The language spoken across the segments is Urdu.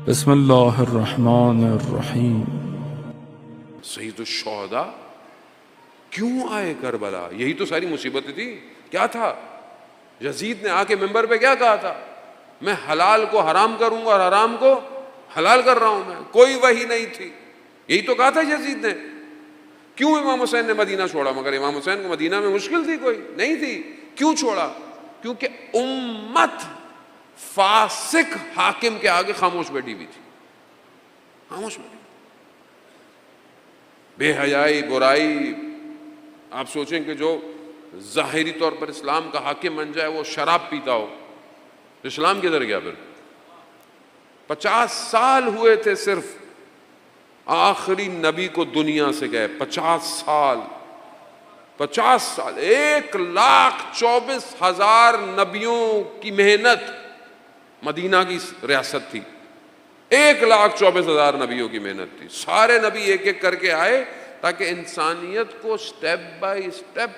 بسم اللہ الرحمن الرحیم۔ سید الشہداء کیوں آئے کربلا؟ یہی تو ساری مصیبتیں تھی۔ کیا تھا؟ یزید نے آ کے ممبر پہ کیا کہا تھا؟ میں حلال کو حرام کروں گا اور حرام کو حلال کر رہا ہوں میں، کوئی وحی نہیں تھی۔ یہی تو کہا تھا یزید نے۔ کیوں امام حسین نے مدینہ چھوڑا؟ مگر امام حسین کو مدینہ میں مشکل تھی، کوئی نہیں تھی۔ کیوں چھوڑا؟ کیونکہ امت فاسق حاکم کے آگے خاموش بیٹھی ہوئی تھی، خاموش بیٹھی۔ بے حیائی، برائی۔ آپ سوچیں کہ جو ظاہری طور پر اسلام کا حاکم بن جائے وہ شراب پیتا ہو تو اسلام کدھر گیا پھر؟ 50 سال ہوئے تھے صرف آخری نبی کو دنیا سے گئے، 50 سال 1,24,000 نبیوں کی محنت مدینہ کی ریاست تھی، 1,24,000 نبیوں کی محنت تھی۔ سارے نبی ایک ایک کر کے آئے تاکہ انسانیت کو سٹیپ بائی سٹیپ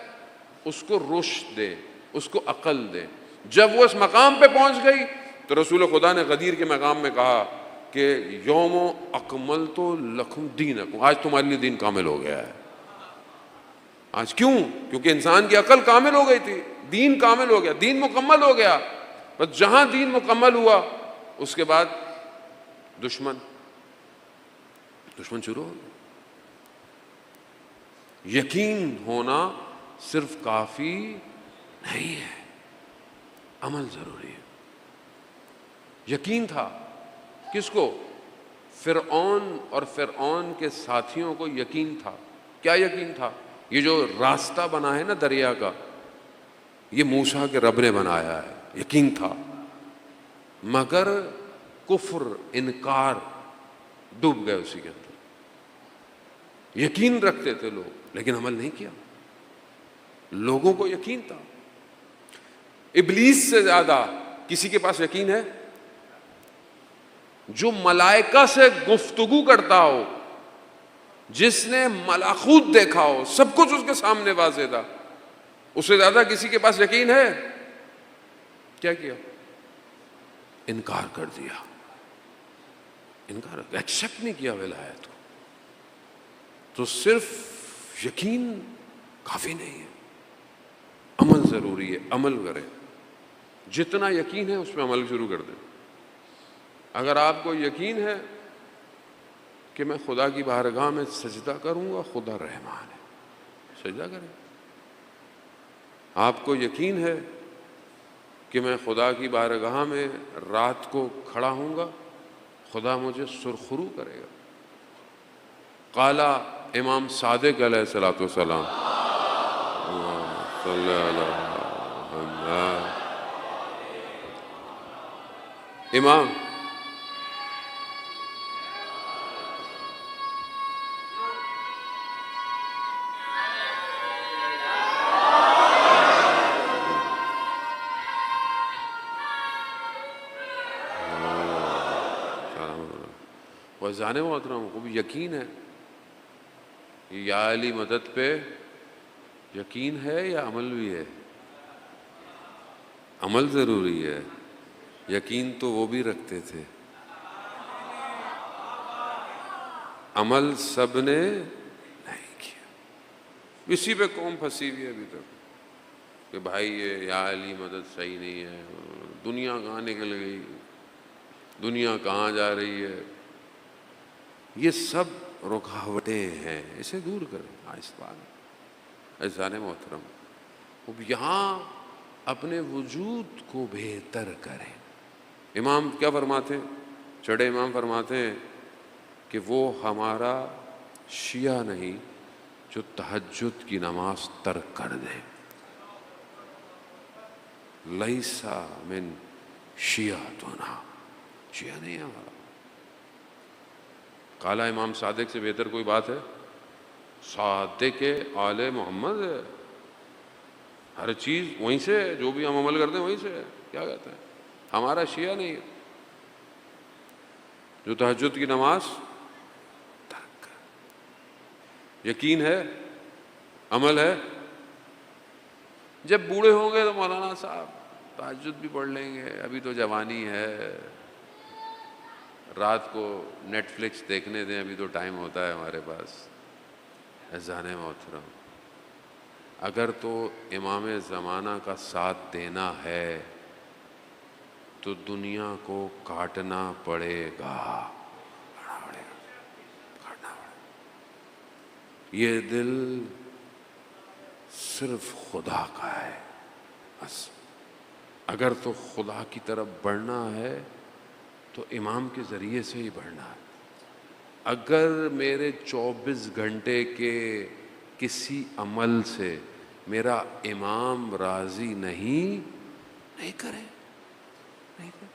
اس کو رشد دے، اس کو عقل دے۔ جب وہ اس مقام پہ پہنچ گئی تو رسول خدا نے غدیر کے مقام میں کہا کہ یوم اکملت لکم دینکم، آج تمہارے لیے دین کامل ہو گیا ہے۔ آج کیوں؟ کیونکہ انسان کی عقل کامل ہو گئی تھی، دین کامل ہو گیا، دین مکمل ہو گیا۔ بس جہاں دین مکمل ہوا اس کے بعد دشمن شروع ہو گیا۔ یقین ہونا صرف کافی نہیں ہے، عمل ضروری ہے۔ یقین تھا کس کو؟ فرعون اور فرعون کے ساتھیوں کو یقین تھا۔ کیا یقین تھا؟ یہ جو راستہ بنا ہے نا دریا کا، یہ موسیٰ کے رب نے بنایا ہے، یقین تھا۔ مگر کفر، انکار، ڈوب گئے اسی کے اندر۔ یقین رکھتے تھے لوگ لیکن عمل نہیں کیا۔ لوگوں کو یقین تھا۔ ابلیس سے زیادہ کسی کے پاس یقین ہے؟ جو ملائکہ سے گفتگو کرتا ہو، جس نے ملکوت دیکھا ہو، سب کچھ اس کے سامنے واضح تھا، اس سے زیادہ کسی کے پاس یقین ہے؟ کیا کیا؟ انکار کر دیا، ایکسیپٹ نہیں کیا ولایت کو۔ تو صرف یقین کافی نہیں ہے، عمل ضروری ہے۔ عمل کریں، جتنا یقین ہے اس پہ عمل شروع کر دیں۔ اگر آپ کو یقین ہے کہ میں خدا کی بارگاہ میں سجدہ کروں گا، خدا رحمان ہے، سجدہ کریں۔ آپ کو یقین ہے کہ میں خدا کی بارگاہ میں رات کو کھڑا ہوں گا، خدا مجھے سرخرو کرے گا۔ قال امام صادق علیہ الصلوۃ والسلام، صلی اللہ امام وزان محترم کو بھی یقین ہے، یا علی مدد پہ یقین ہے یا عمل بھی ہے؟ عمل ضروری ہے، یقین تو وہ بھی رکھتے تھے، عمل سب نے نہیں کیا۔ اسی پہ قوم پھنسی ہوئی ہے ابھی تک کہ بھائی یہ یا علی مدد صحیح نہیں ہے، دنیا کہاں نکل گئی، دنیا کہاں جا رہی ہے۔ یہ سب رکاوٹیں ہیں، اسے دور کریں آہستہ۔ عزیزان محترم، اب یہاں اپنے وجود کو بہتر کریں۔ امام کیا فرماتے ہیں؟ چڑھے امام فرماتے ہیں کہ وہ ہمارا شیعہ نہیں جو تہجد کی نماز ترک کر دے۔ لیسا من شیعتنا، شیعہ نہیں ہے ہمارا۔ قال امام صادق سے بہتر کوئی بات ہے؟ صادق آل محمد ہے، ہر چیز وہیں سے ہے، جو بھی ہم عمل کرتے ہیں وہیں سے ہے۔ کیا کہتے ہیں؟ ہمارا شیعہ نہیں ہے جو تہجد کی نماز ترک کر۔ یقین ہے، عمل ہے۔ جب بوڑھے ہوں گے تو مولانا صاحب تہجد بھی پڑھ لیں گے، ابھی تو جوانی ہے، رات کو نیٹ فلکس دیکھنے دیں، ابھی تو ٹائم ہوتا ہے ہمارے پاس. اذان محترم، اگر تو امام زمانہ کا ساتھ دینا ہے تو دنیا کو کاٹنا پڑے گا، کاٹنا پڑے گا، کاٹنا پڑے گا. یہ دل صرف خدا کا ہے بس. اگر تو خدا کی طرف بڑھنا ہے تو امام کے ذریعے سے ہی بڑھنا ہے. اگر میرے 24 گھنٹے کے کسی عمل سے میرا امام راضی نہیں کرے، نہیں کرے.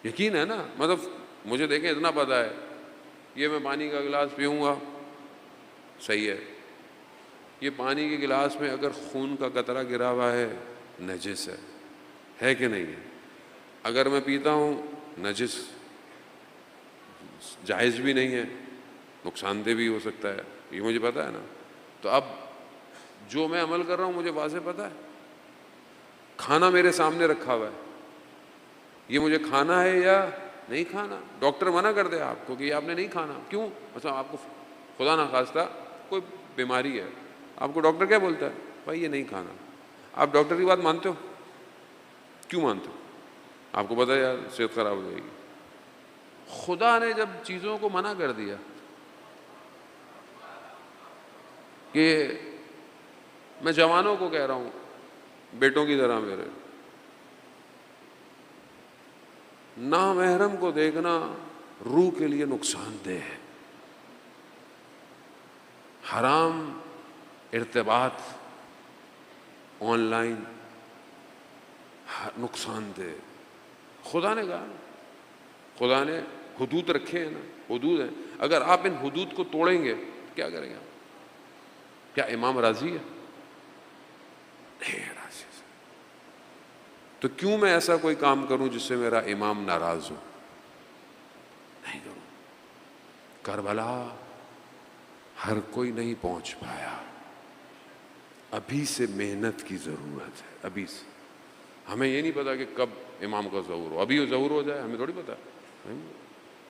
یقین ہے نا، مطلب مجھے دیکھیں اتنا پتہ ہے، یہ میں پانی کا گلاس پیوں گا صحیح ہے، یہ پانی کے گلاس میں اگر خون کا قطرہ گرا ہوا ہے نجس ہے کہ نہیں ہے؟ اگر میں پیتا ہوں نجس جائز بھی نہیں ہے، نقصان دہ بھی ہو سکتا ہے، یہ مجھے پتہ ہے نا. تو اب جو میں عمل کر رہا ہوں مجھے واضح پتہ ہے. کھانا میرے سامنے رکھا ہوا ہے، یہ مجھے کھانا ہے یا نہیں کھانا. ڈاکٹر منع کر دے آپ کو کہ یہ آپ نے نہیں کھانا. کیوں؟ مثلا آپ کو خدا نخواستہ کوئی بیماری ہے، آپ کو ڈاکٹر کیا بولتا ہے؟ بھائی یہ نہیں کھانا. آپ ڈاکٹر کی بات مانتے ہو؟ کیوں مانتے ہو؟ آپ کو پتہ ہے یار صحت خراب ہو جائے گی. خدا نے جب چیزوں کو منع کر دیا کہ میں جوانوں کو کہہ رہا ہوں بیٹوں کی طرح میرے، نامحرم کو دیکھنا روح کے لیے نقصان دہ ہے. حرام ارتباط آن لائن نقصان دہ. خدا نے کہا، خدا نے حدود رکھے ہیں نا، حدود ہیں. اگر آپ ان حدود کو توڑیں گے کیا کریں گے آپ؟ کیا امام راضی ہے؟ نہیں راضی. تو کیوں میں ایسا کوئی کام کروں جس سے میرا امام ناراض ہو؟ نہیں کروں. کربلا ہر کوئی نہیں پہنچ پایا، ابھی سے محنت کی ضرورت ہے. ابھی سے. ہمیں یہ نہیں پتا کہ کب امام کا ظہور ہو، ابھی وہ ظہور ہو جائے ہمیں تھوڑی پتا.